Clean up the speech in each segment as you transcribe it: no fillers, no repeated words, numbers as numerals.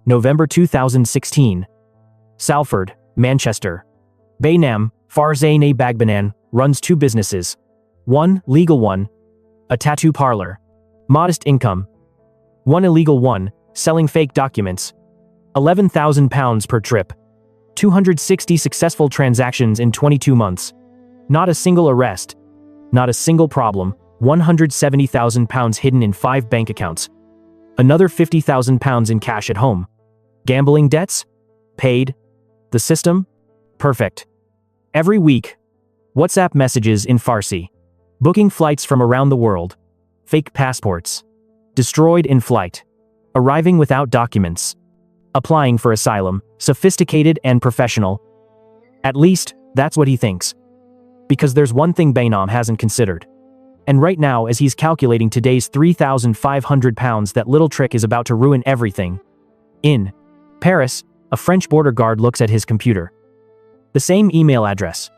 November 2016. Salford, Manchester. Behnam Farzaneh-Baghbanan runs 2 businesses. One legal one, a tattoo parlor. Modest income. One illegal one, selling fake documents. £11,000 per trip. 260 successful transactions in 22 months. Not a single arrest. Not a single problem. £170,000 hidden in 5 bank accounts. Another £50,000 in cash at home. Gambling debts? Paid. The system? Perfect. Every week. WhatsApp messages in Farsi. Booking flights from around the world. Fake passports. Destroyed in flight. Arriving without documents. Applying for asylum, sophisticated and professional. At least, that's what he thinks. Because there's one thing Behnam hasn't considered. And right now, as he's calculating today's £3,500, that little trick is about to ruin everything. In Paris, a French border guard looks at his computer. The same email address.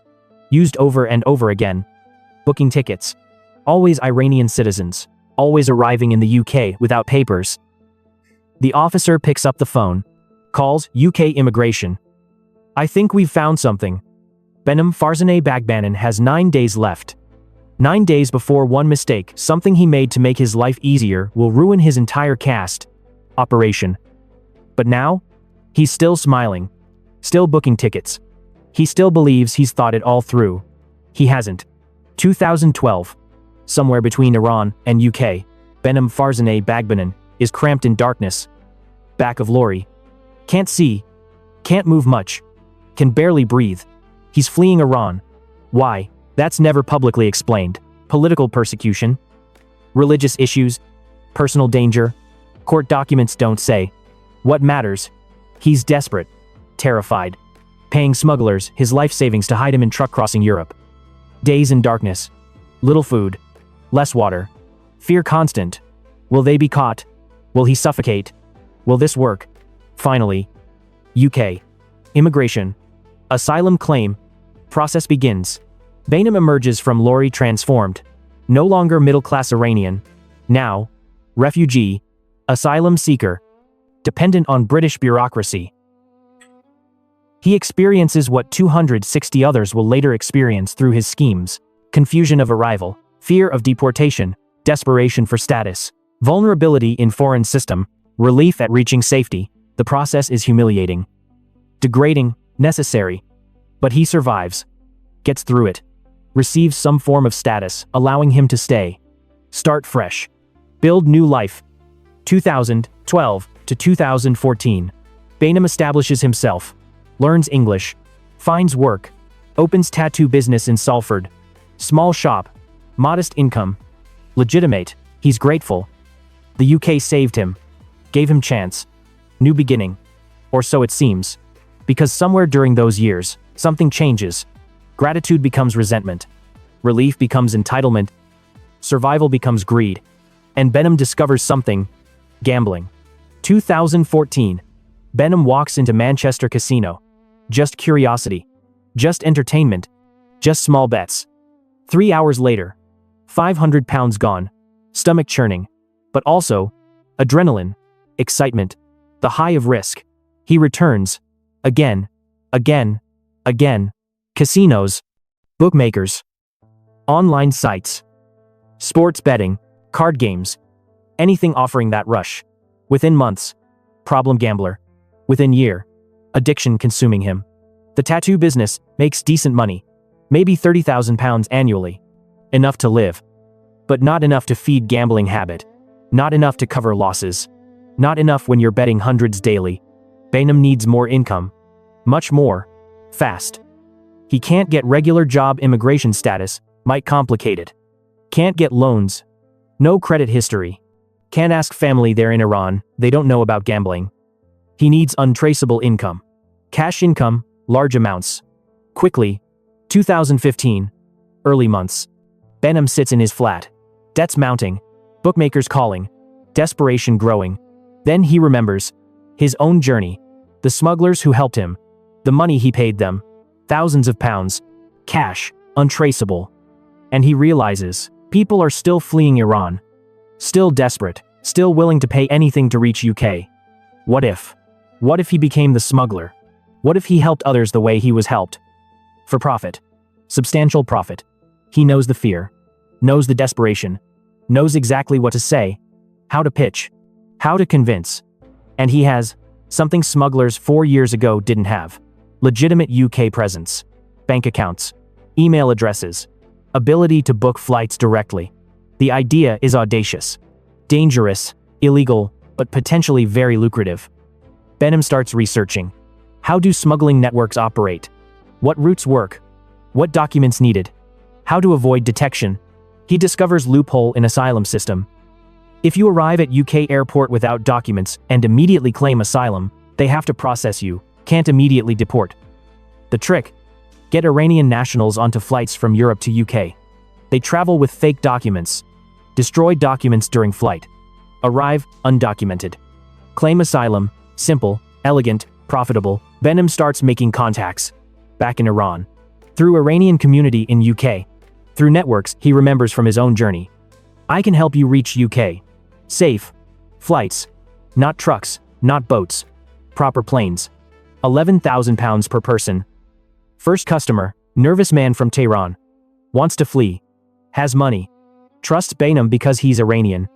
Used over and over again. Booking tickets. Always Iranian citizens. Always arriving in the UK without papers. The officer picks up the phone. Calls UK immigration. I think we've found something. Behnam Farzaneh-Baghbanan has 9 days left. 9 days before one mistake, something he made to make his life easier, will ruin his entire cast. Operation. But now? He's still smiling. Still booking tickets. He still believes he's thought it all through. He hasn't. 2012. Somewhere between Iran and UK, Behnam Farzaneh-Baghbanan is cramped in darkness. Back of Lorry. Can't see. Can't move much. Can barely breathe. He's fleeing Iran. Why? That's never publicly explained. Political persecution. Religious issues. Personal danger. Court documents don't say. What matters? He's desperate. Terrified. Paying smugglers his life savings to hide him in truck crossing Europe. Days in darkness. Little food. Less water. Fear constant. Will they be caught? Will he suffocate? Will this work? Finally. UK. Immigration. Asylum claim. Process begins. Behnam emerges from Lorry transformed. No longer middle-class Iranian. Now, refugee. Asylum seeker. Dependent on British bureaucracy. He experiences what 260 others will later experience through his schemes. Confusion of arrival. Fear of deportation. Desperation for status. Vulnerability in foreign system. Relief at reaching safety. The process is humiliating. Degrading. Necessary. But he survives. Gets through it. Receives some form of status, allowing him to stay. Start fresh. Build new life. 2012 to 2014. Behnam establishes himself. Learns English. Finds work. Opens tattoo business in Salford. Small shop. Modest income. Legitimate. He's grateful. The UK saved him. Gave him chance. New beginning. Or so it seems. Because somewhere during those years, something changes. Gratitude becomes resentment. Relief becomes entitlement. Survival becomes greed. And Behnam discovers something. Gambling. 2014. Behnam walks into Manchester casino. Just curiosity. Just entertainment. Just small bets. 3 hours later. £500 gone. Stomach churning. But also, adrenaline. Excitement. The high of risk. He returns. Again. Again. Again. Casinos. Bookmakers. Online sites. Sports betting. Card games. Anything offering that rush. Within months. Problem gambler. Within year. Addiction consuming him. The tattoo business makes decent money. Maybe £30,000 annually. Enough to live. But not enough to feed gambling habit. Not enough to cover losses. Not enough when you're betting hundreds daily. Behnam needs more income. Much more. Fast. He can't get regular job immigration status, might complicate it. Can't get loans. No credit history. Can't ask family there in Iran, they don't know about gambling. He needs untraceable income. Cash income, large amounts. Quickly. 2015. Early months. Behnam sits in his flat. Debts mounting. Bookmakers calling. Desperation growing. Then he remembers. His own journey. The smugglers who helped him. The money he paid them. Thousands of pounds. Cash. Untraceable. And he realizes, people are still fleeing Iran. Still desperate. Still willing to pay anything to reach UK. What if? What if he became the smuggler? What if he helped others the way he was helped? For profit. Substantial profit. He knows the fear, knows the desperation, knows exactly what to say, how to pitch, how to convince. And he has something smugglers 4 years ago didn't have. Legitimate UK presence, bank accounts, email addresses, ability to book flights directly. The idea is audacious, dangerous, illegal, but potentially very lucrative. Behnam starts researching. How do smuggling networks operate? What routes work? What documents needed? How to avoid detection? He discovers loophole in Asylum system. If you arrive at UK airport without documents and immediately claim asylum, they have to process you, can't immediately deport. The trick? Get Iranian nationals onto flights from Europe to UK. They travel with fake documents. Destroy documents during flight. Arrive undocumented. Claim asylum, simple, elegant, profitable. Behnam starts making contacts. Back in Iran. Through Iranian community in UK. Through networks he remembers from his own journey. I can help you reach UK. Safe. Flights. Not trucks, not boats. Proper planes. £11,000 per person. First customer, nervous man from Tehran. Wants to flee. Has money. Trusts Behnam because he's Iranian.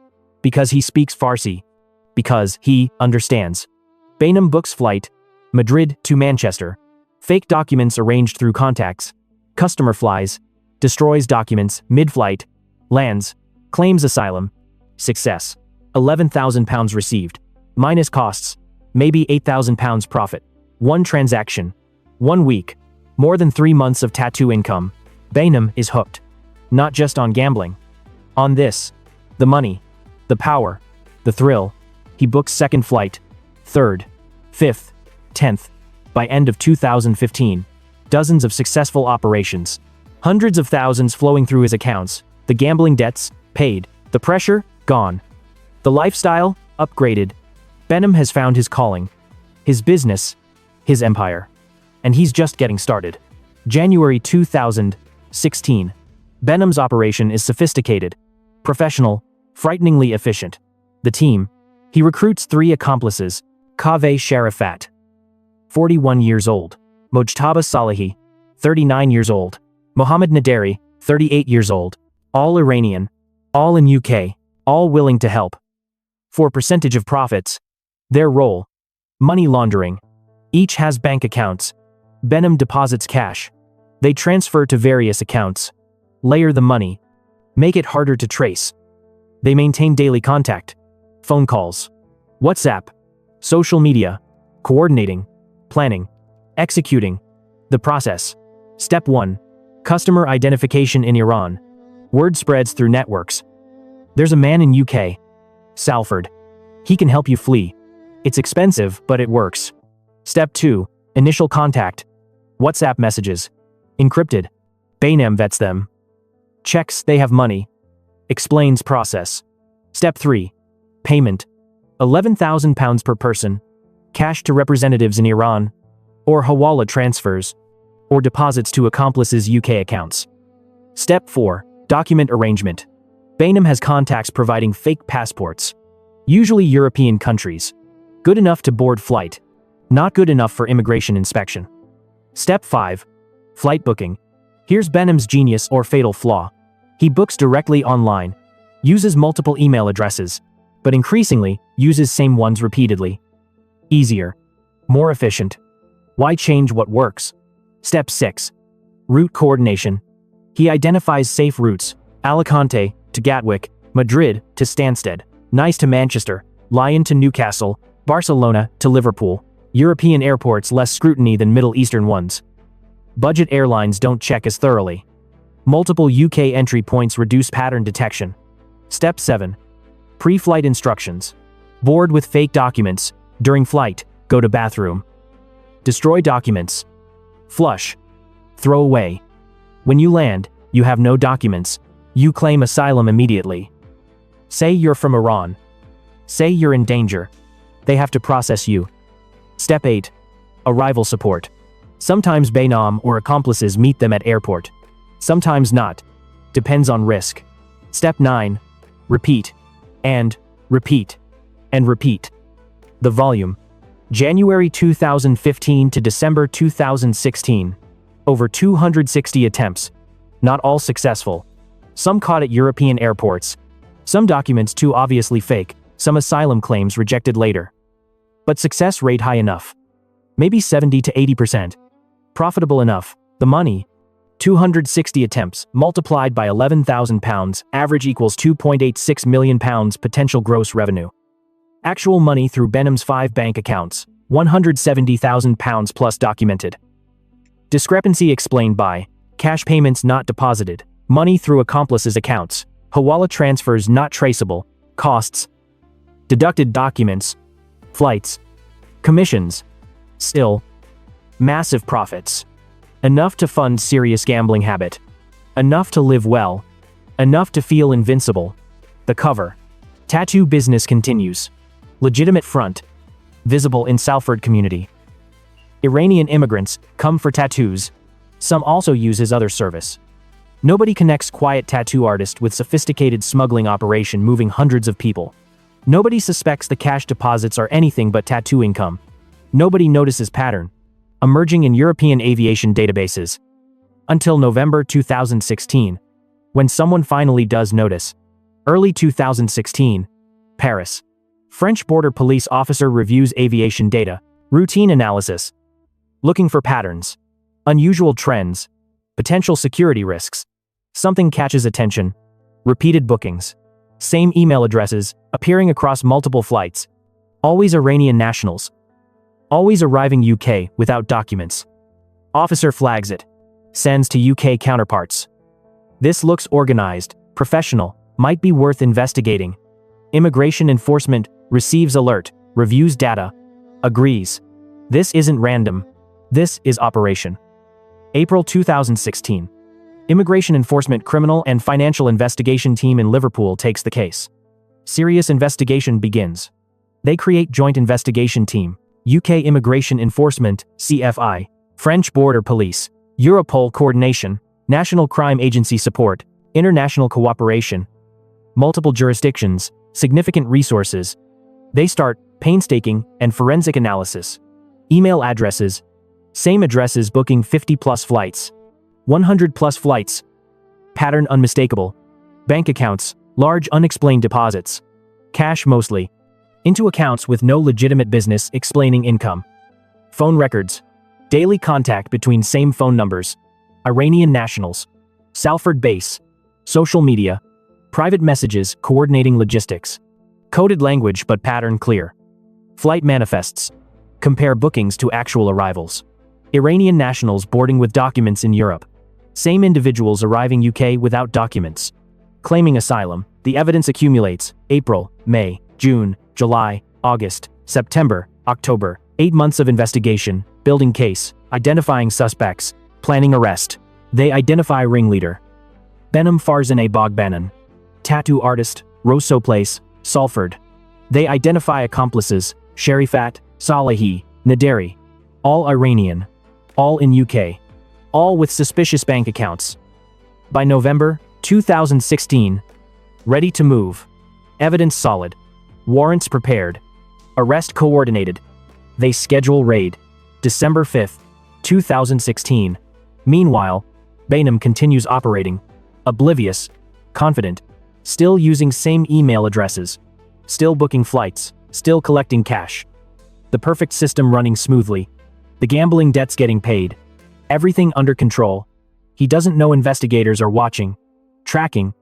Because he speaks Farsi. Because he understands. Behnam books flight. Madrid to Manchester. Fake documents arranged through contacts. Customer flies. Destroys documents mid-flight. Lands. Claims asylum. Success. £11,000 received. Minus costs. Maybe £8,000 profit. One transaction. 1 week. More than 3 months of tattoo income. Behnam is hooked. Not just on gambling. On this. The money. The power. The thrill. He books second flight. Third. Fifth. 10th. By end of 2015. Dozens of successful operations. Hundreds of thousands flowing through his accounts. The gambling debts, paid. The pressure, gone. The lifestyle, upgraded. Behnam has found his calling. His business. His empire. And he's just getting started. January 2016. Behnam's operation is sophisticated, professional, frighteningly efficient. The team. He recruits 3 accomplices. Kaveh Sharifat, 41 years old. Mojtaba Salehi, 39 years old. Mohammed Naderi, 38 years old. All Iranian. All in UK. All willing to help. For percentage of profits. Their role. Money laundering. Each has bank accounts. Behnam deposits cash. They transfer to various accounts. Layer the money. Make it harder to trace. They maintain daily contact. Phone calls. WhatsApp. Social media. Coordinating. Planning. Executing. The process. Step 1. Customer identification in Iran. Word spreads through networks. There's a man in UK. Salford. He can help you flee. It's expensive, but it works. Step 2. Initial contact. WhatsApp messages. Encrypted. Behnam vets them. Checks they have money. Explains process. Step 3. Payment. £11,000 per person. Cash to representatives in Iran. Or Hawala transfers. Or deposits to Accomplices UK accounts. Step 4. Document arrangement. Behnam has contacts providing fake passports. Usually European countries. Good enough to board flight. Not good enough for immigration inspection. Step 5. Flight booking. Here's Behnam's genius or fatal flaw. He books directly online. Uses multiple email addresses. But increasingly, uses same ones repeatedly. Easier. More efficient. Why change what works? Step 6. Route coordination. He identifies safe routes. Alicante to Gatwick, Madrid to Stansted, Nice to Manchester, Lyon to Newcastle, Barcelona to Liverpool. European airports less scrutiny than Middle Eastern ones. Budget airlines don't check as thoroughly. Multiple UK entry points reduce pattern detection. Step 7. Pre-flight instructions. Board with fake documents. During flight, go to bathroom. Destroy documents. Flush. Throw away. When you land, you have no documents. You claim asylum immediately. Say you're from Iran. Say you're in danger. They have to process you. Step 8. Arrival support. Sometimes Behnam or accomplices meet them at airport. Sometimes not. Depends on risk. Step 9. Repeat. And repeat. And repeat. The volume. January 2015 to December 2016. Over 260 attempts. Not all successful. Some caught at European airports. Some documents too obviously fake. Some asylum claims rejected later. But success rate high enough. Maybe 70 to 80%. Profitable enough. The money. 260 attempts, multiplied by £11,000, average equals £2.86 million potential gross revenue. Actual money through Behnam's 5 bank accounts, £170,000 plus documented. Discrepancy explained by cash payments not deposited, money through accomplices' accounts, hawala transfers not traceable, costs, deducted documents, flights, commissions, still, massive profits. Enough to fund serious gambling habit. Enough to live well. Enough to feel invincible. The cover. Tattoo business continues. Legitimate front. Visible in Salford community. Iranian immigrants come for tattoos. Some also use his other service. Nobody connects quiet tattoo artist with sophisticated smuggling operation moving hundreds of people. Nobody suspects the cash deposits are anything but tattoo income. Nobody notices pattern. Emerging in European aviation databases. Until November 2016. When someone finally does notice. Early 2016. Paris. French border police officer reviews aviation data. Routine analysis. Looking for patterns. Unusual trends. Potential security risks. Something catches attention. Repeated bookings. Same email addresses, appearing across multiple flights. Always Iranian nationals. Always arriving UK without documents. Officer flags it. Sends to UK counterparts. This looks organized, professional, might be worth investigating. Immigration enforcement receives alert, reviews data, agrees. This isn't random. This is operation. April 2016. Immigration Enforcement Criminal and Financial Investigation Team in Liverpool takes the case. Serious investigation begins. They create Joint Investigation Team. UK Immigration Enforcement, CFI, French Border Police, Europol Coordination, National Crime Agency Support, International Cooperation, multiple jurisdictions, significant resources. They start painstaking and forensic analysis. Email addresses, same addresses booking 50+ flights, 100+ flights. Pattern unmistakable. Bank accounts, large unexplained deposits. Cash mostly. Into accounts with no legitimate business explaining income. Phone records. Daily contact between same phone numbers. Iranian nationals. Salford base. Social media. Private messages coordinating logistics. Coded language but pattern clear. Flight manifests. Compare bookings to actual arrivals. Iranian nationals boarding with documents in Europe. Same individuals arriving UK without documents. Claiming asylum. The evidence accumulates. April, May, June, July, August, September, October. 8 months of investigation, building case, identifying suspects, planning arrest. They identify ringleader. Behnam Farzaneh-Baghbanan. Tattoo artist, Rosso Place, Salford. They identify accomplices, Sharifat, Salehi, Naderi. All Iranian. All in UK. All with suspicious bank accounts. By November 2016. Ready to move. Evidence solid. Warrants prepared. Arrest coordinated. They schedule raid. December 5th, 2016. Meanwhile, Behnam continues operating. Oblivious. Confident. Still using same email addresses. Still booking flights. Still collecting cash. The perfect system running smoothly. The gambling debts getting paid. Everything under control. He doesn't know investigators are watching. Tracking.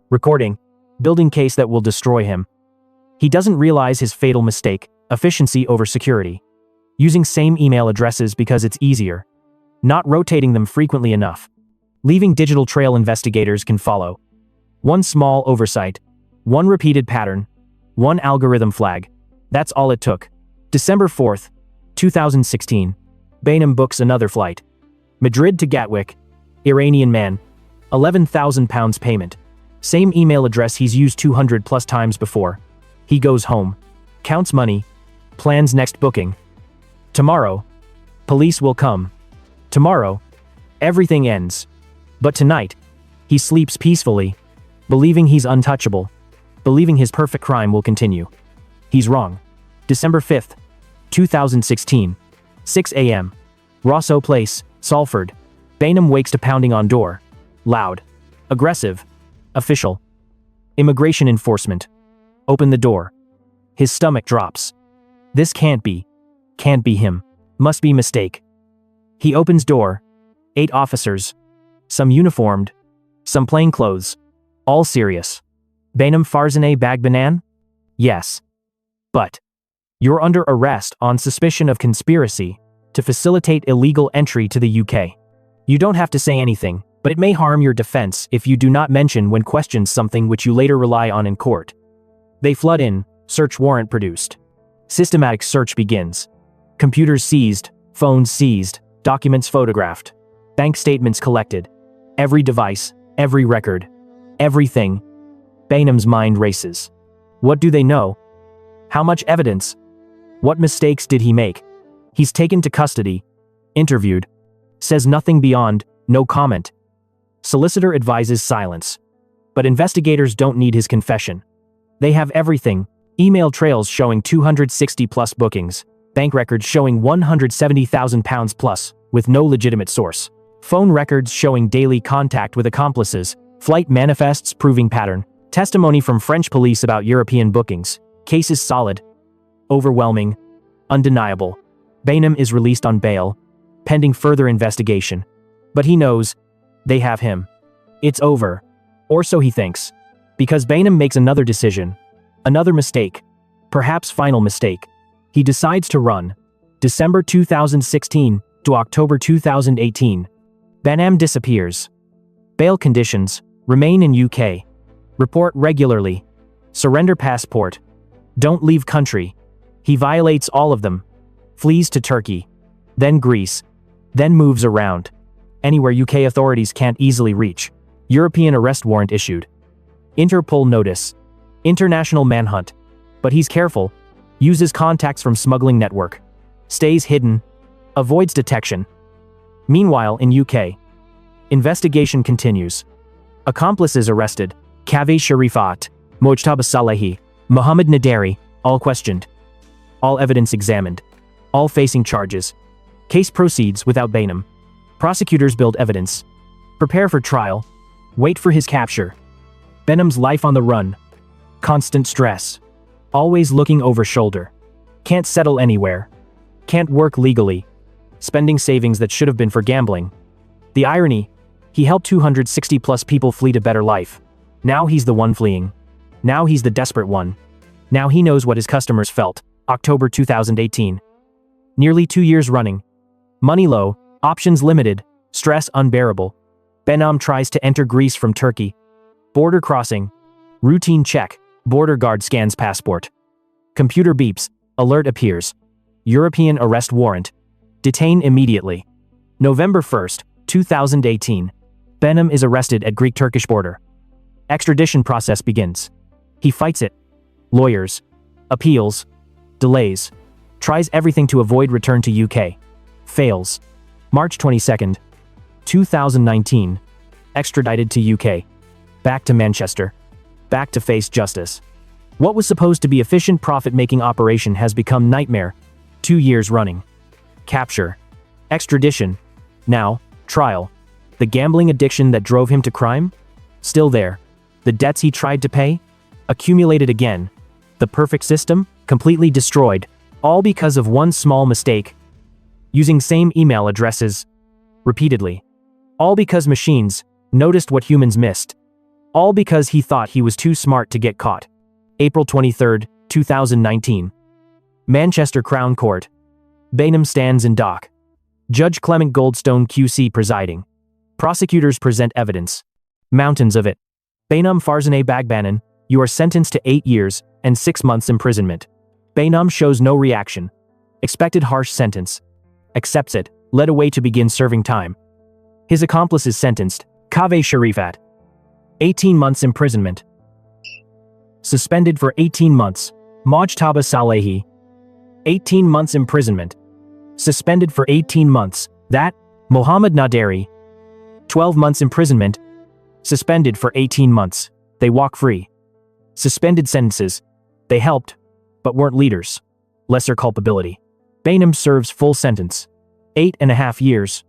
Recording. Building case that will destroy him. He doesn't realize his fatal mistake, efficiency over security. Using same email addresses because it's easier. Not rotating them frequently enough. Leaving digital trail investigators can follow. One small oversight. One repeated pattern. One algorithm flag. That's all it took. December 4th, 2016. Behnam books another flight. Madrid to Gatwick. Iranian man. £11,000 payment. Same email address he's used 200+ times before. He goes home. Counts money. Plans next booking. Tomorrow. Police will come. Tomorrow. Everything ends. But tonight. He sleeps peacefully. Believing he's untouchable. Believing his perfect crime will continue. He's wrong. December 5th. 2016. 6 a.m. Rosso Place, Salford. Behnam wakes to pounding on door. Loud. Aggressive. Official. Immigration enforcement. Open the door. His stomach drops. This can't be. Can't be him. Must be mistake. He opens door. 8 officers. Some uniformed. Some plainclothes. All serious. Behnam Farzaneh-Baghbanan? Yes. But you're under arrest on suspicion of conspiracy to facilitate illegal entry to the UK. You don't have to say anything, but it may harm your defense if you do not mention when questioned something which you later rely on in court. They flood in, search warrant produced. Systematic search begins. Computers seized, phones seized, documents photographed, bank statements collected. Every device, every record, everything. Behnam's mind races. What do they know? How much evidence? What mistakes did he make? He's taken to custody, interviewed, says nothing beyond, no comment. Solicitor advises silence. But investigators don't need his confession. They have everything: email trails showing 260 plus bookings, bank records showing £170,000 plus, with no legitimate source, phone records showing daily contact with accomplices, flight manifests proving pattern, testimony from French police about European bookings. Case is solid, overwhelming, undeniable. Behnam is released on bail, pending further investigation. But he knows, they have him. It's over. Or so he thinks. Because Behnam makes another decision. Another mistake. Perhaps final mistake. He decides to run. December 2016 to October 2018. Behnam disappears. Bail conditions: remain in UK. Report regularly. Surrender passport. Don't leave country. He violates all of them. Flees to Turkey. Then Greece. Then moves around. Anywhere UK authorities can't easily reach. European arrest warrant issued. Interpol notice. International manhunt. But he's careful. Uses contacts from smuggling network. Stays hidden. Avoids detection. Meanwhile in UK. Investigation continues. Accomplices arrested. Kaveh Sharifat, Mojtaba Salehi, Mohammed Naderi, all questioned. All evidence examined. All facing charges. Case proceeds without Behnam. Prosecutors build evidence. Prepare for trial. Wait for his capture. Behnam's life on the run. Constant stress. Always looking over shoulder. Can't settle anywhere. Can't work legally. Spending savings that should have been for gambling. The irony: he helped 260 plus people flee to better life. Now he's the one fleeing. Now he's the desperate one. Now he knows what his customers felt. October 2018. Nearly 2 years running. Money low, options limited, stress unbearable. Behnam tries to enter Greece from Turkey. Border crossing. Routine check. Border guard scans passport. Computer beeps. Alert appears. European arrest warrant. Detain immediately. November 1st, 2018. Behnam is arrested at Greek-Turkish border. Extradition process begins. He fights it. Lawyers. Appeals. Delays. Tries everything to avoid return to UK. Fails. March 22nd, 2019. Extradited to UK. Back to Manchester. Back to face justice. What was supposed to be efficient profit-making operation has become nightmare. 2 years running. Capture. Extradition. Now, trial. The gambling addiction that drove him to crime? Still there. The debts he tried to pay? Accumulated again. The perfect system? Completely destroyed. All because of one small mistake. Using same email addresses. Repeatedly. All because machines noticed what humans missed. All because he thought he was too smart to get caught. April 23, 2019. Manchester Crown Court. Behnam stands in dock. Judge Clement Goldstone QC presiding. Prosecutors present evidence. Mountains of it. Behnam Farzaneh-Baghbanan, you are sentenced to 8 years and 6 months imprisonment. Behnam shows no reaction. Expected harsh sentence. Accepts it, led away to begin serving time. His accomplice is sentenced, Kaveh Sharifat. 18 months imprisonment. Suspended for 18 months, Mojtaba Salehi. 18 months imprisonment. Suspended for 18 months, that, Mohammed Naderi. 12 months imprisonment. Suspended for 18 months, they walk free. Suspended sentences. They helped, but weren't leaders. Lesser culpability. Behnam serves full sentence. 8.5 years.